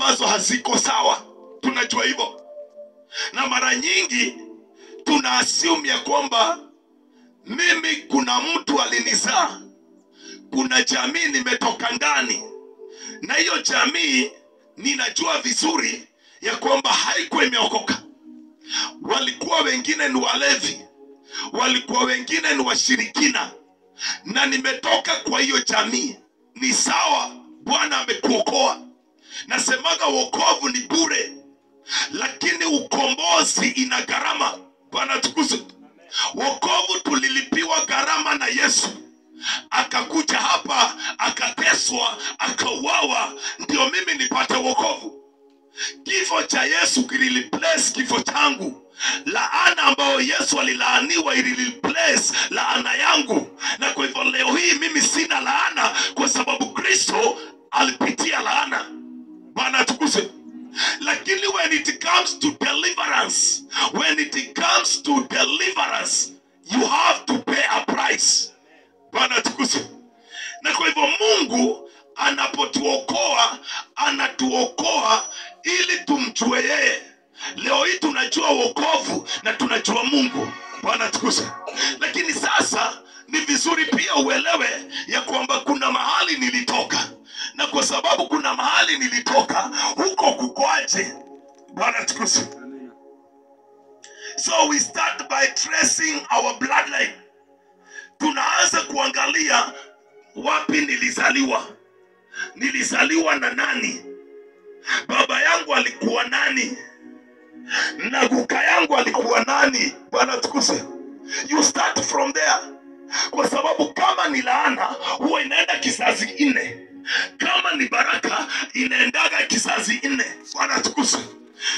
ambazo haziko sawa. Tunajua hivyo. Na mara nyingi tuna assume ya kwamba mimi kuna mtu alinizaa, kuna jamii nimetoka ndani, na hiyo jamii ninajua vizuri ya kwamba haikuwa imeokoka. Walikuwa wengine ni walevi, walikuwa wengine ni washirikina, na nimetoka kwa hiyo jamii. Ni sawa, Bwana amekuokoa. Nasemaga wokovu ni bure, lakini ukombozi ina gharama. Bwana tukuzwe. Wokovu tulilipiwa gharama na Yesu. Akakuja hapa, akateswa, akauawa, ndio mimi nipate wokovu. Kifo cha Yesu kilireplace kifo changu. Laana ambayo Yesu alilaaniwa ilireplace laana yangu. Na kwa hivyo leo hii mimi sina laana kwa sababu Kristo alipitia laana. Bwana tukuzwe. Lakini when it comes to deliverance, you have to pay a price. Bwana tukuzwe. Na kwa hivyo Mungu anapotuokoa, anatuokoa ili tumjue yeye. Leo hii tunajua wokovu na tunajua Mungu. Bwana tukuzwe. Lakini sasa ni vizuri pia uelewe ya kwamba kuna mahali nilitoka. Na kwa sababu kuna mahali nilitoka, huko kukoaje? Bwana tukuzwe. So we start by tracing our bloodline. Tunaanza kuangalia wapi nilizaliwa. Nilizaliwa na nani? Baba yangu alikuwa nani? Na guka yangu alikuwa nani? Bwana tukuzwe. You start from there. Kwa sababu kama ni laana, huwa inaenda kizazi 4. Kama ni baraka, inaendaga kizazi 4. Bwana tukuzwe.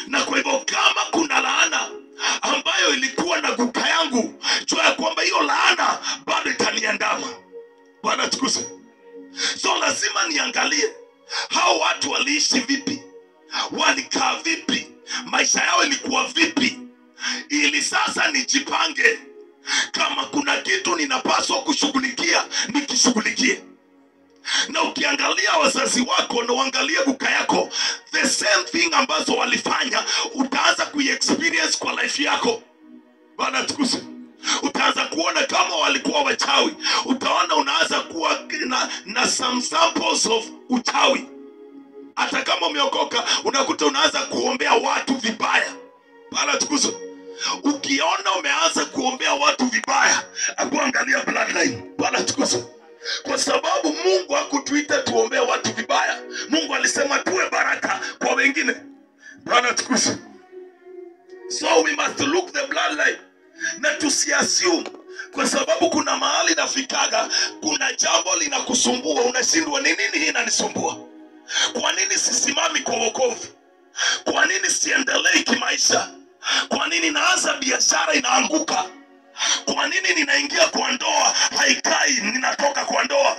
Na kwa hivyo kama kuna laana ambayo ilikuwa na guka yangu, jua ya kwamba hiyo laana bado itaniandama. Bwana tukuzwe. So lazima niangalie hao watu waliishi vipi, walikaa vipi, maisha yao ilikuwa vipi, ili sasa nijipange. Kama kuna kitu ninapaswa kushughulikia, nikishughulikie. Na ukiangalia wazazi wako na uangalie guka yako, the same thing ambazo walifanya utaanza kuiexperience kwa life yako. Bwana tukuzwe. Utaanza kuona kama walikuwa wachawi, utaona unaanza kuwa na some samples of uchawi. Hata kama umeokoka, unakuta unaanza kuombea watu vibaya. Bwana tukuzwe. Ukiona umeanza kuombea watu vibaya, akuangalia bloodline. Bwana tukuzwe. Kwa sababu Mungu hakutuita tuombee watu vibaya. Mungu alisema tuwe baraka kwa wengine. Bwana tukuzwe. So we must look the bloodline. Na tusiassume kwa sababu kuna mahali nafikaga, kuna jambo linakusumbua, unashindwa ni nini hii inanisumbua? Kwa nini sisimami kwa wokovu? Kwa nini siendelei kimaisha? Kwa nini naanza biashara inaanguka? Kwa nini ninaingia kwa ndoa haikai, ninatoka kwa ndoa?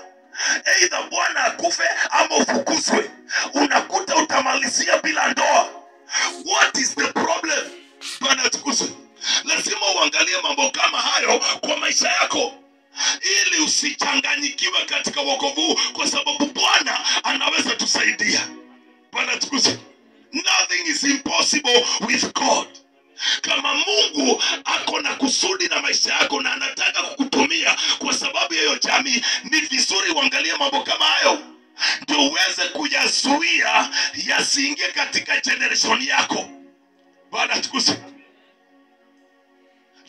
Either Bwana akufe ama ufukuzwe. Unakuta utamalizia bila ndoa. What is the problem? Bwana tukuzwe. Lazima uangalie mambo kama hayo kwa maisha yako, ili usichanganyikiwe katika wokovu, kwa sababu Bwana anaweza tusaidia. Bwana tukuzwe. Nothing is impossible with God. Kama Mungu ako na kusudi na maisha yako na anataka kukutumia kwa sababu ya hiyo jamii, ni vizuri uangalie mambo kama hayo, ndio uweze kuyazuia yasiingie katika generation yako. Bwana tukuzwe.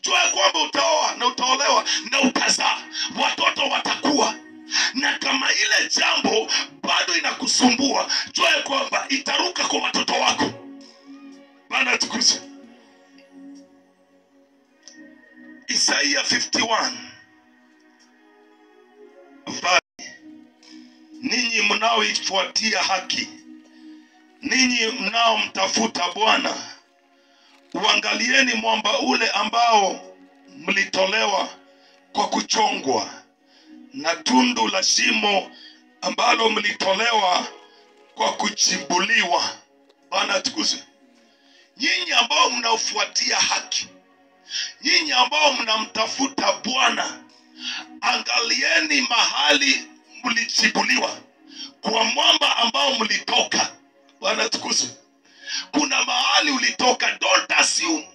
Jua kwamba utaoa na utaolewa na utazaa, watoto watakuwa. Na kama ile jambo bado inakusumbua, jua kwamba itaruka kwa watoto wako. Bwana tukuzwe. Isaiah 51. Ninyi mnaoifuatia haki, ninyi mnaomtafuta Bwana, uangalieni mwamba ule ambao mlitolewa kwa kuchongwa, na tundu la shimo ambalo mlitolewa kwa kuchimbuliwa. Bwana tukuzwe. Nyinyi ambao mnaofuatia haki, nyinyi ambao mnamtafuta Bwana, angalieni mahali mlichimbuliwa, kwa mwamba ambao mlitoka. Bwana tukuzwe. Kuna mahali ulitoka, don't assume.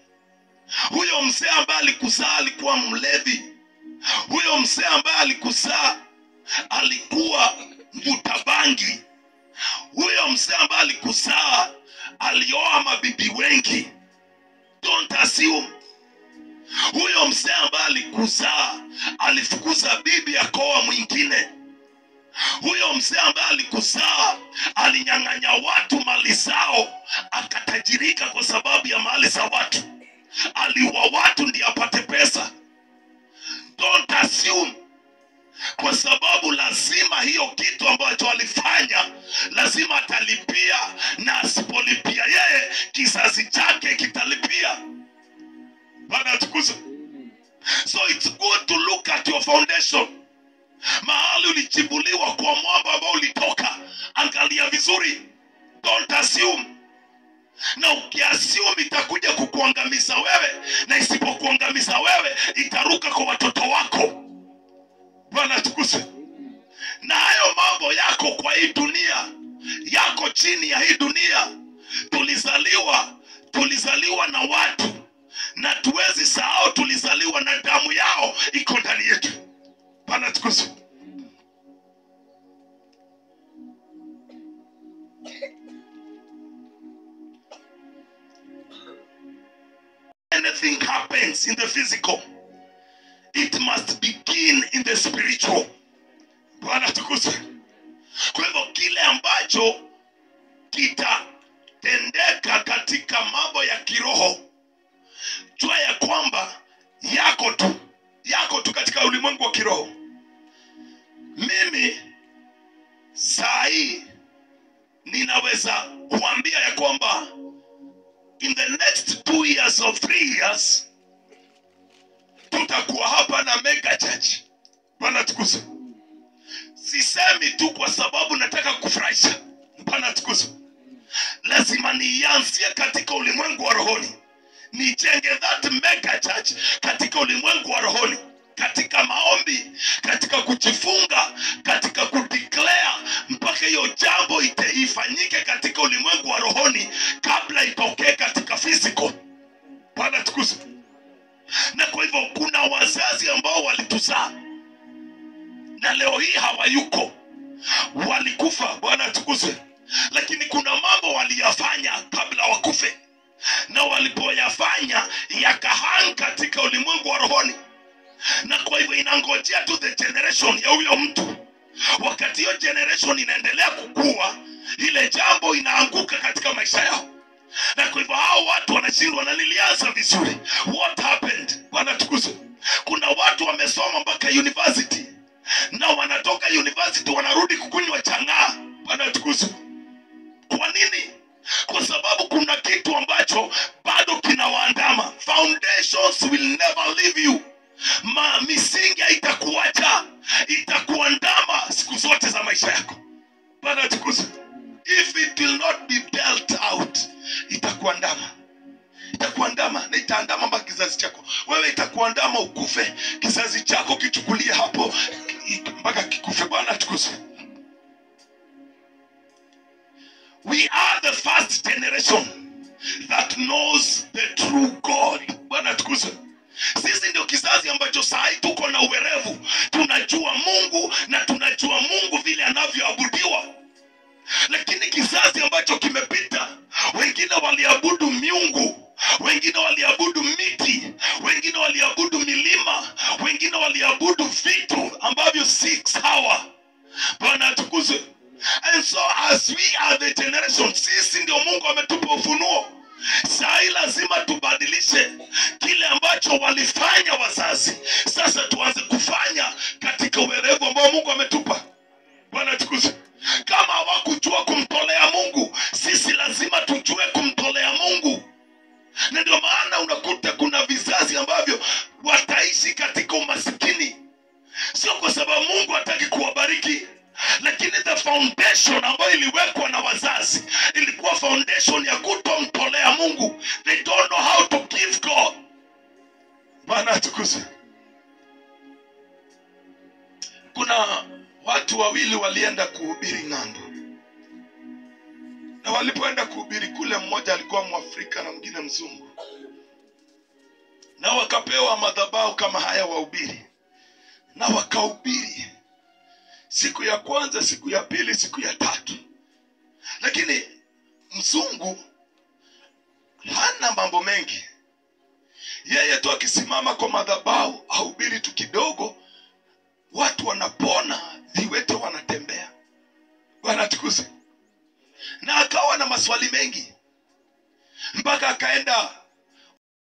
Huyo mzee ambaye alikuzaa alikuwa mlevi. Huyo mzee ambaye alikuzaa alikuwa mvuta bangi. Huyo mzee ambaye alikuzaa alioa mabibi wengi. Don't assume. Huyo mzee ambaye alikuzaa alifukuza bibi akaoa mwingine. Huyo mzee ambaye alikuzaa alinyang'anya watu mali zao akatajirika kwa sababu ya mali za watu. Aliua watu ndiye apate pesa. Don't assume. Kwa sababu lazima hiyo kitu ambacho alifanya lazima atalipia, na asipolipia yeye kizazi chake kitalipia. Bwana tukuze. So it's good to look at your foundation. Mahali ulichibuliwa kwa mwamba ambao ulitoka, angalia vizuri. Don't assume. Na ukiassume itakuja kukuangamiza wewe, na isipokuangamiza wewe itaruka kwa watoto wako. Bwana tukuze. Na hayo mambo yako kwa hii dunia, yako chini ya hii dunia. Tulizaliwa na watu, na tuwezi sahau tulizaliwa na damu yao iko ndani yetu. Bwana tukuze. Anything happens in the physical, it must begin in the spiritual. Bwana tukuzwe. Kwa hivyo kile ambacho kitatendeka katika mambo ya kiroho, jua ya kwamba yako tu katika ulimwengu wa kiroho. Mimi saa hii ninaweza kuambia ya kwamba in the next 2 years or 3 years tutakuwa hapa na mega church. Bwana tukuzwe. Sisemi tu kwa sababu nataka kufurahisha. Bwana tukuzwe. Lazima nianzie katika ulimwengu wa rohoni, nijenge that mega church katika ulimwengu wa rohoni, katika maombi, katika kujifunga, katika kudeclare, mpaka hiyo jambo ifanyike katika ulimwengu wa rohoni kabla itokee katika physical. Bwana tukuzwe. Na kwa hivyo kuna wazazi ambao walituzaa na leo hii hawayuko, walikufa. Bwana tukuzwe. Lakini kuna mambo waliyafanya kabla wakufe, na walipoyafanya yakahang katika ulimwengu wa rohoni. Na kwa hivyo inangojea tu the generation ya huyo mtu. Wakati hiyo generation inaendelea kukua, ile jambo inaanguka katika maisha yao. Na kwa hivyo hao watu wanashindwa, na nilianza vizuri. What happened? Bwana tukuzwe. Kuna watu wamesoma mpaka university, na wanatoka university wanarudi kukunywa chang'aa. Bwana tukuzwe. Kwa nini? Kwa sababu kuna kitu ambacho bado kinawaandama. Foundations will never leave you. Misingi haitakuacha, itakuandama siku zote za maisha yako. Bwana tukuzwe. If it will not be dealt out, itakuandama. Itakuandama na itaandama mpaka kizazi chako. Wewe itakuandama ukufe, kizazi chako kichukulie hapo mpaka kikufe. Bwana tukuzwe. We are the first generation that knows the true God. Bwana tukuzwe. Sisi ndio kizazi ambacho saa hii tuko na uwerevu. Tunajua Mungu na tunajua Mungu vile anavyoabudiwa. Lakini kizazi ambacho kimepita, wengine waliabudu miungu, wengine waliabudu miti, wengine waliabudu milima, wengine waliabudu vitu ambavyo si sawa. Bwana tukuzwe. And so as we are the generation, sisi ndio Mungu ametupa ufunuo. Saa hii lazima tubadilishe kile ambacho walifanya wazazi. Sasa tuanze kufanya katika uwerevu ambao Mungu ametupa. Bwana tukuzwe. Kama hawakujua kumtolea Mungu, sisi lazima tujue kumtolea Mungu. Na ndio maana unakuta kuna vizazi ambavyo wataishi katika umasikini. Sio kwa sababu Mungu hataki kuwabariki, lakini the foundation ambayo iliwekwa na wazazi ilikuwa foundation ya kutomtolea Mungu. They don't know how to give God. Bwana tukuzwe. Kuna watu wawili walienda kuhubiri ng'ambo. Na walipoenda kuhubiri kule, mmoja alikuwa Mwafrika na mwingine mzungu, na wakapewa madhabahu kama haya wahubiri, na wakahubiri siku ya kwanza, siku ya pili, siku ya tatu. Lakini mzungu hana mambo mengi, yeye tu akisimama kwa madhabahu ahubiri tu kidogo, watu wanapona, viwete wanatembea. Bwana tukuze. Na akawa na maswali mengi, mpaka akaenda